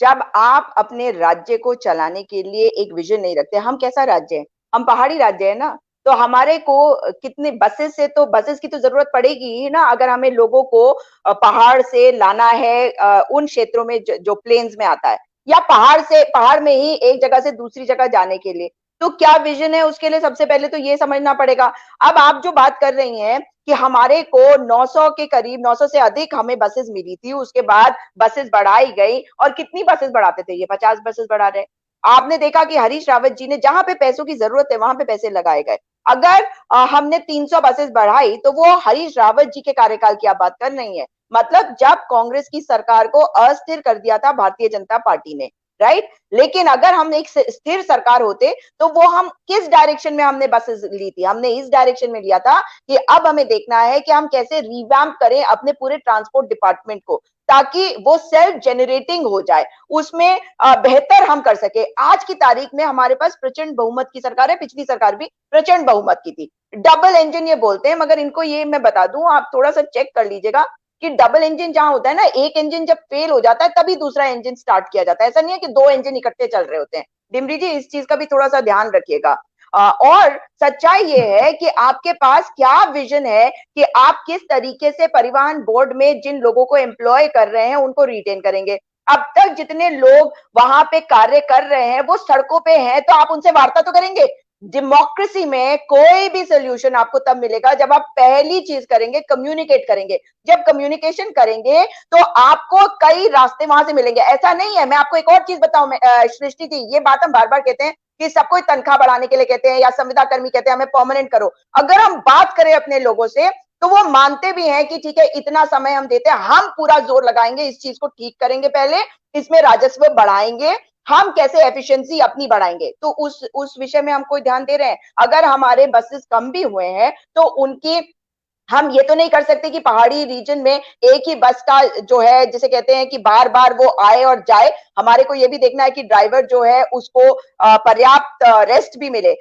जब आप अपने राज्य को चलाने के लिए एक विजन नहीं रखते, हम कैसा राज्य है? हम पहाड़ी राज्य है ना, तो हमारे को कितने बसेस से, तो बसेस की तो जरूरत पड़ेगी ही ना, अगर हमें लोगों को पहाड़ से लाना है उन क्षेत्रों में जो प्लेन्स में आता है, या पहाड़ में ही एक जगह से दूसरी जगह जाने के लिए, तो क्या विजन है उसके लिए? सबसे पहले तो ये समझना पड़ेगा। अब आप जो बात कर रही हैं कि हमारे को 900 के करीब, 900 से अधिक हमें बसेस मिली थी, उसके बाद बसेस बढ़ाई गई, और कितनी बसेस बढ़ाते थे? ये 50 बसेस बढ़ा रहे। आपने देखा कि हरीश रावत जी ने जहां पे पैसों की जरूरत है वहां पे पैसे लगाए गए। अगर हमने 300 बसेस बढ़ाई तो वो हरीश रावत जी के कार्यकाल की आप बात कर रही है। मतलब जब कांग्रेस की सरकार को अस्थिर कर दिया था भारतीय जनता पार्टी ने, राइट। लेकिन अगर हम एक स्थिर सरकार होते तो वो हम किस डायरेक्शन में हमने बसेस ली थी? हमने इस डायरेक्शन में लिया था कि अब हमें देखना है कि हम कैसे रिवैम्प करें अपने पूरे ट्रांसपोर्ट डिपार्टमेंट को, ताकि वो सेल्फ जनरेटिंग हो जाए, उसमें बेहतर हम कर सके। आज की तारीख में हमारे पास प्रचंड बहुमत की सरकार है, पिछली सरकार भी प्रचंड बहुमत की थी। डबल इंजन ये बोलते हैं, मगर इनको ये मैं बता दूं, आप थोड़ा सा चेक कर लीजिएगा कि डबल इंजन जहां होता है ना, एक इंजन जब फेल हो जाता है तभी दूसरा इंजन स्टार्ट किया जाता है, ऐसा नहीं है कि दो इंजन इकट्ठे चल रहे होते हैं। डिमरी जी, इस चीज का भी थोड़ा सा ध्यान रखिएगा। और सच्चाई ये है कि आपके पास क्या विजन है कि आप किस तरीके से परिवहन बोर्ड में जिन लोगों को एम्प्लॉय कर रहे हैं उनको रिटेन करेंगे। अब तक जितने लोग वहां पे कार्य कर रहे हैं वो सड़कों पे हैं, तो आप उनसे वार्ता तो करेंगे। डेमोक्रेसी में कोई भी सोल्यूशन आपको तब मिलेगा जब आप पहली चीज करेंगे, कम्युनिकेट करेंगे। जब कम्युनिकेशन करेंगे तो आपको कई रास्ते वहां से मिलेंगे। ऐसा नहीं है, मैं आपको एक और चीज बताऊं सृष्टि जी, ये बात हम बार बार कहते हैं कि सबको तनख्वाह बढ़ाने के लिए कहते हैं, या संविदा कर्मी कहते हैं हमें परमानेंट करो। अगर हम बात करें अपने लोगों से तो वो मानते भी हैं कि ठीक है, इतना समय हम देते हैं, हम पूरा जोर लगाएंगे, इस चीज को ठीक करेंगे, पहले इसमें राजस्व बढ़ाएंगे, हम कैसे एफिशिएंसी अपनी बढ़ाएंगे, तो उस विषय में हम कोई ध्यान दे रहे हैं? अगर हमारे बसेस कम भी हुए हैं तो उनकी, हम ये तो नहीं कर सकते कि पहाड़ी रीजन में एक ही बस का जो है, जिसे कहते हैं कि बार बार वो आए और जाए। हमारे को ये भी देखना है कि ड्राइवर जो है उसको पर्याप्त रेस्ट भी मिले।